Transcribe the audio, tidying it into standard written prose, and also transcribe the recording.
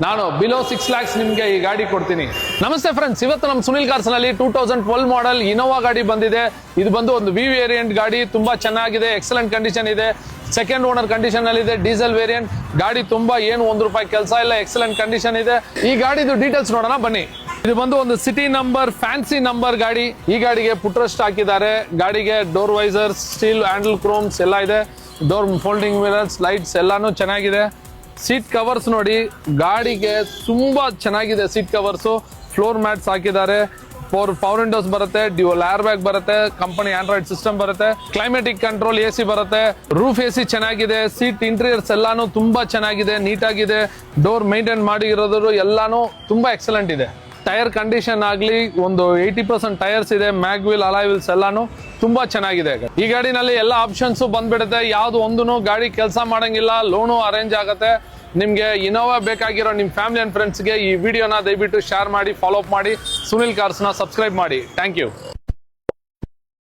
ನಾನು below 6 lakhs ನಿಮಗೆ ಈ ಗಾಡಿ ಕೊಡ್ತೀನಿ. ನಮಸ್ತೆ ಫ್ರೆಂಡ್ಸ್, ಇವತ್ತು ನಮ್ಮ ಸುನಿಲ್ ಕಾರ್ಸ್ ನಲ್ಲಿ 2012 ಮಾಡೆಲ್ ಇನೋವಾ ಗಾಡಿ ಬಂದಿದೆ. ಇದು ಬಂದು ಒಂದು ವಿ ವೇರಿಯಂಟ್ ಗಾಡಿ, ತುಂಬಾ ಚೆನ್ನಾಗಿದೆ, ಎಕ್ಸಲೆಂಟ್ ಕಂಡೀಷನ್ ಇದೆ, ಸೆಕೆಂಡ್ ಓನರ್ ಕಂಡೀಷನ್ ಅಲ್ಲಿ ಇದೆ, ಡೀಸೆಲ್ ವೇರಿಯಂಟ್ ಗಾಡಿ. ತುಂಬಾ ಏನು ₹1 ಕೆಲಸ ಇಲ್ಲ, ಎಕ್ಸಲೆಂಟ್ ಕಂಡೀಷನ್ ಇದೆ. ಈ ಗಾಡಿದು ಡೀಟೇಲ್ಸ್ ನೋಡೋಣ ಬನ್ನಿ. ಇದು ಬಂದು ಒಂದು ಸಿಟಿ ನಂಬರ್, ಫ್ಯಾನ್ಸಿ ನಂಬರ್ ಗಾಡಿ. ಈ ಗಾಡಿಗೆ ಪುಟ್ರೆಸ್ಟ್ ಹಾಕಿದ್ದಾರೆ. ಗಾಡಿಗೆ ಡೋರ್ ವೈಸರ್, ಸ್ಟೀಲ್ ಹ್ಯಾಂಡಲ್, ಕ್ರೋಮ್ಸ್ ಎಲ್ಲ ಇದೆ. ಡೋರ್ ಫೋಲ್ಡಿಂಗ್ ಮಿರರ್ಸ್, ಲೈಟ್ಸ್ ಎಲ್ಲಾನು ಚೆನ್ನಾಗಿದೆ. ಸೀಟ್ ಕವರ್ಸ್ ನೋಡಿ, ಗಾಡಿಗೆ ತುಂಬಾ ಚೆನ್ನಾಗಿದೆ. ಸೀಟ್ ಕವರ್ಸ್, ಫ್ಲೋರ್ ಮ್ಯಾಟ್ಸ್ ಹಾಕಿದ್ದಾರೆ. ಪವರ್ ವಿಂಡೋಸ್ ಬರುತ್ತೆ, ಡ್ಯೂಯಲ್ ಏರ್ ಬ್ಯಾಗ್ ಬರುತ್ತೆ, ಕಂಪನಿ ಆಂಡ್ರಾಯ್ಡ್ ಸಿಸ್ಟಮ್ ಬರುತ್ತೆ, ಕ್ಲೈಮೆಟಿಕ್ ಕಂಟ್ರೋಲ್ AC ಬರುತ್ತೆ, ರೂಫ್ AC ಚೆನ್ನಾಗಿದೆ. ಸೀಟ್ ಇಂಟೀರಿಯರ್ಸ್ ಎಲ್ಲಾನು ತುಂಬಾ ಚೆನ್ನಾಗಿದೆ, ನೀಟಾಗಿದೆ. ಡೋರ್ ಮೇಂಟೈನ್ ಮಾಡಿರೋದು ಎಲ್ಲಾನು ತುಂಬಾ ಎಕ್ಸಲೆಂಟ್ ಇದೆ. ಟೈರ್ ಕಂಡೀಷನ್ ಆಗ್ಲಿ ಒಂದು 80% ಟೈರ್ಸ್ ಇದೆ. ಮ್ಯಾಗ್ ವೀಲ್, ಅಲಾಯ್ ವೀಲ್ಸ್ ಎಲ್ಲಾನು ತುಂಬಾ ಚೆನ್ನಾಗಿದೆ. ಈ ಗಾಡಿನಲ್ಲಿ ಎಲ್ಲ ಆಪ್ಷನ್ಸ್ ಬಂದ್ಬಿಡುತ್ತೆ, ಯಾವ್ದು ಒಂದೂ ಗಾಡಿ ಕೆಲಸ ಮಾಡಂಗಿಲ್ಲ. ಲೋನು ಅರೇಂಜ್ ಆಗುತ್ತೆ. ನಿಮ್ಗೆ ಇನೋವಾ ಬೇಕಾಗಿರೋ ನಿಮ್ ಫ್ಯಾಮಿಲಿ ಅಂಡ್ ಫ್ರೆಂಡ್ಸ್ಗೆ ಈ ವಿಡಿಯೋನ ದಯವಿಟ್ಟು ಶೇರ್ ಮಾಡಿ, ಫಾಲೋ ಅಪ್ ಮಾಡಿ. ಸುನಿಲ್ ಕಾರ್ಸ್ನ ಸಬ್ಸ್ಕ್ರೈಬ್ ಮಾಡಿ. Thank you.